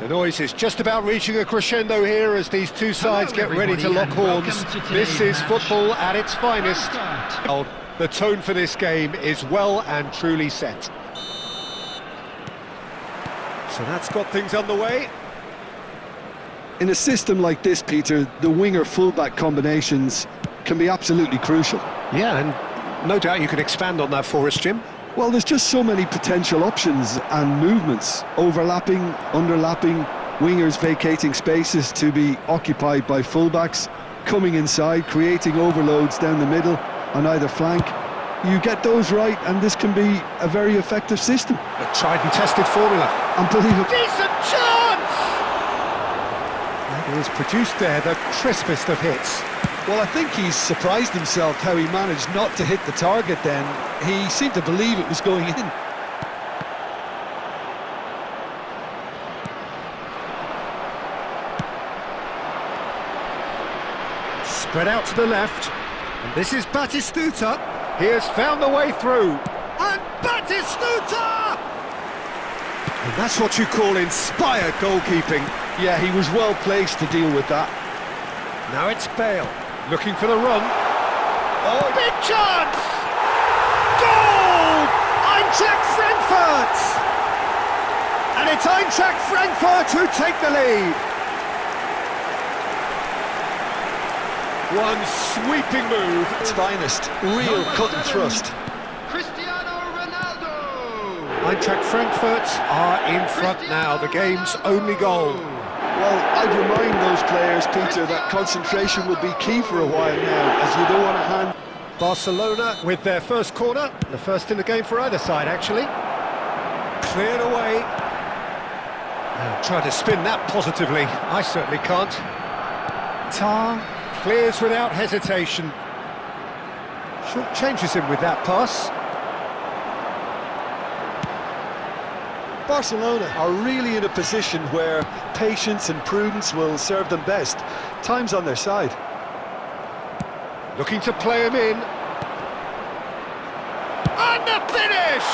The noise is just about reaching a crescendo here as these two sides get ready to lock horns. This is football at its finest. The tone for this game is well and truly set. So that's got things underway. In a system like this, Peter, the winger-fullback combinations can be absolutely crucial. Yeah, and no doubt you can expand on that for us, Jim. Well, there's just so many potential options and movements, overlapping, underlapping, wingers vacating spaces to be occupied by fullbacks, coming inside, creating overloads down the middle on either flank. You get those right and this can be a very effective system. A tried and tested formula. Unbelievable. Decent chance! That is produced there, the crispest of hits. Well, I think he's surprised himself how he managed not to hit the target then. He seemed to believe it was going in. Spread out to the left. And this is Batistuta. He has found the way through. And Batistuta! And that's what you call inspired goalkeeping. Yeah, he was well placed to deal with that. Now it's Bale. Looking for the run. Oh, big chance! Goal! Eintracht Frankfurt! And it's Eintracht Frankfurt who take the lead. One sweeping move. Its finest. Real cut and thrust. Eintracht Frankfurt are in front now. The game's only goal. Well, I'd remind those players, Peter, that concentration will be key for a while now, as you don't want to hand... Barcelona with their first corner, the first in the game for either side, actually. Cleared away. And try to spin that positively. I certainly can't. Tar clears without hesitation. Short changes him with that pass. Barcelona are really in a position where patience and prudence will serve them best. Time's on their side. Looking to play him in. And the finish!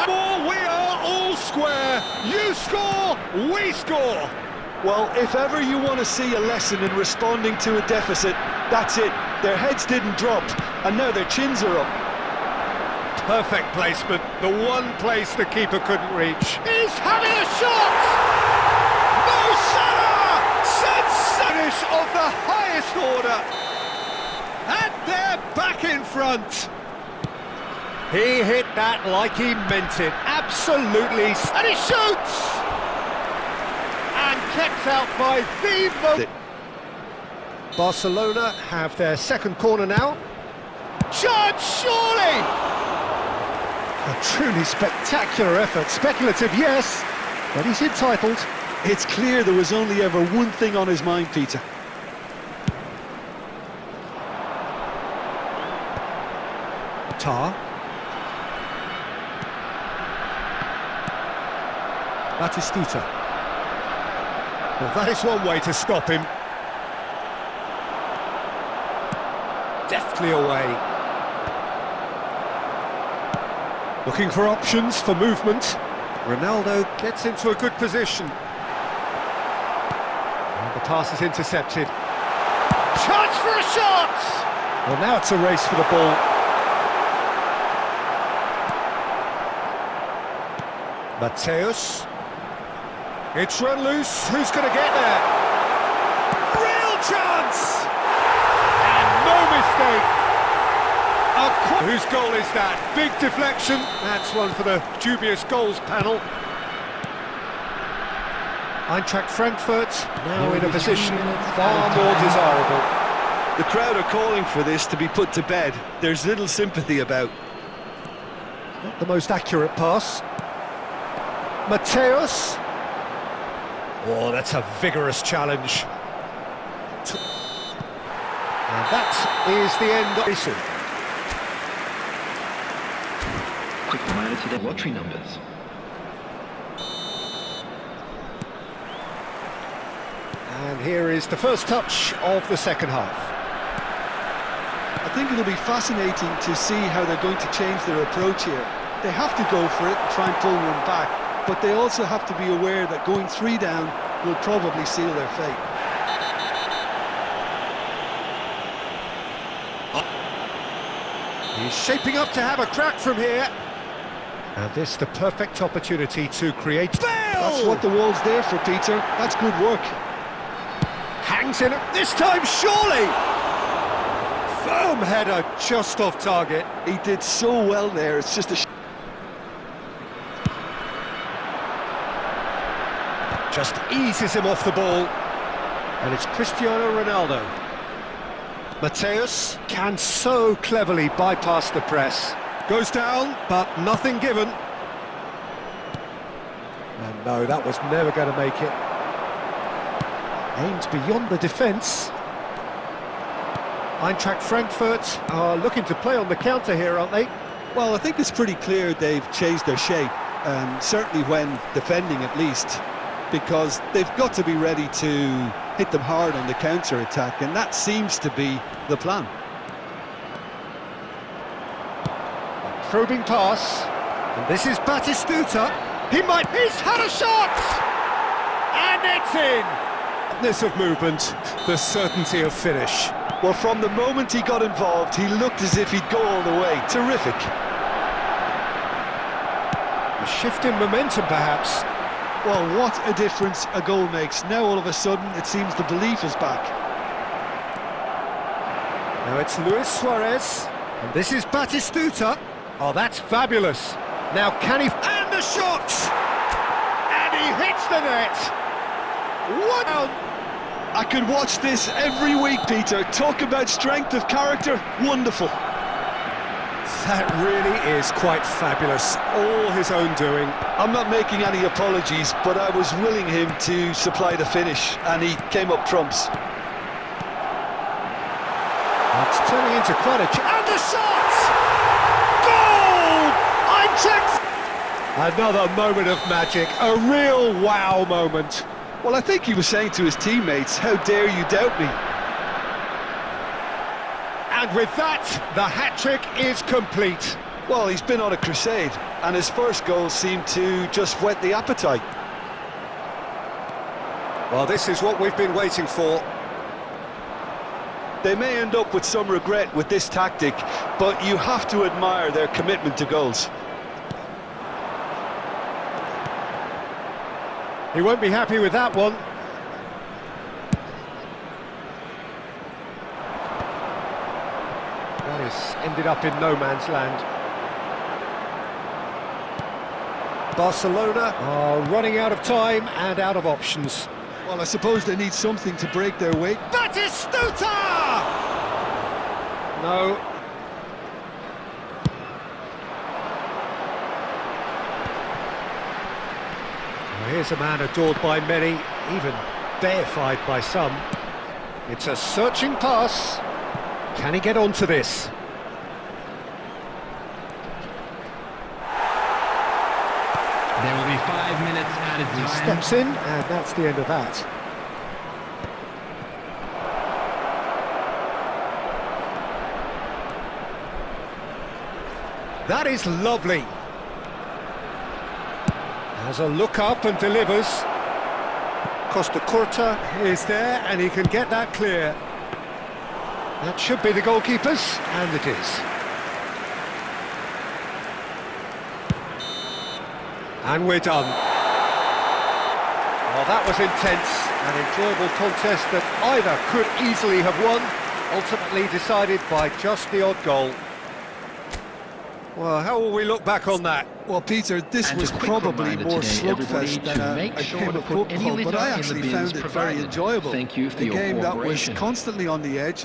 And we are all square. You score, we score. Well, if ever you want to see a lesson in responding to a deficit, that's it. Their heads didn't drop, and now their chins are up. Perfect placement, the one place the keeper couldn't reach. He's having a shot! Mo Salah! Finish of the highest order! And they're back in front! He hit that like he meant it, absolutely, and he shoots! And kept out by the... Barcelona have their second corner now. Chance, surely! A truly spectacular effort, speculative, yes, but he's entitled. It's clear there was only ever one thing on his mind, Peter. Tar. Batistuta. Well, that is one way to stop him. Deftly away. Looking for options for movement. Ronaldo gets into a good position. And the pass is intercepted. Chance for a shot! Well, now it's a race for the ball. Mateus. It's run loose. Who's going to get there? Real chance! And no mistake. Whose goal is that? Big deflection. That's one for the dubious goals panel. Eintracht Frankfurt now in a position far more desirable. The crowd are calling for this to be put to bed. There's little sympathy about. Not the most accurate pass. Mateus. Oh, that's a vigorous challenge. And that is the end of this. Quick reminder to their lottery numbers. And here is the first touch of the second half. I think it'll be fascinating to see how they're going to change their approach here. They have to go for it and try and pull one back. but they also have to be aware that going 3 down will probably seal their fate. He's shaping up to have a crack from here. And this the perfect opportunity to create. That's what the wall's there for, Peter. That's good work. Hangs in it this time, surely! Firm header just off target. He did so well there, it's just a... Just eases him off the ball. And it's Cristiano Ronaldo. Mateus can so cleverly bypass the press. Goes down, but nothing given. And no, that was never going to make it. Aimed beyond the defence. Eintracht Frankfurt are looking to play on the counter here, aren't they? Well, I think it's pretty clear they've changed their shape, certainly when defending at least, because they've got to be ready to hit them hard on the counter-attack, and that seems to be the plan. Probing pass, and this is Batistuta. He's had a shot! And it's in! This of movement, the certainty of finish. Well, from the moment he got involved, he looked as if he'd go all the way. Terrific. A shift in momentum, perhaps. Well, what a difference a goal makes. Now, all of a sudden, it seems the belief is back. Now it's Luis Suarez, and this is Batistuta. Oh, that's fabulous. Now can he... And the shot! And he hits the net! What? I could watch this every week, Peter. Talk about strength of character. Wonderful. That really is quite fabulous. All his own doing. I'm not making any apologies, but I was willing him to supply the finish, and he came up trumps. It's turning into quite a... And the shot! Goal! Eintracht! Another moment of magic. A real wow moment. Well, I think he was saying to his teammates, how dare you doubt me? And with that, the hat-trick is complete. Well, he's been on a crusade, and his first goal seemed to just whet the appetite. Well, this is what we've been waiting for. They may end up with some regret with this tactic, but you have to admire their commitment to goals. He won't be happy with that one. That has ended up in no man's land. Barcelona are running out of time and out of options. Well, I suppose they need something to break their way. Batistuta! No. Here's a man adored by many, even deified by some. It's a searching pass. Can he get onto this? There will be 5 minutes added He time. steps in, and that's the end of that. That is lovely. Has a look up and delivers. Costa Curta is there, and he can get that clear. That should be the goalkeeper's, and it is. And we're done. Well, that was intense, an enjoyable contest that either could easily have won, ultimately decided by just the odd goal. Well, how will we look back on that? Well, Peter, this And was a quick probably reminder more today, everybody, slugfest to than a make sure game to of put any football, but I litter in the actually bins found it very provided. enjoyable. Thank you for a your game that was cooperation. constantly on the edge.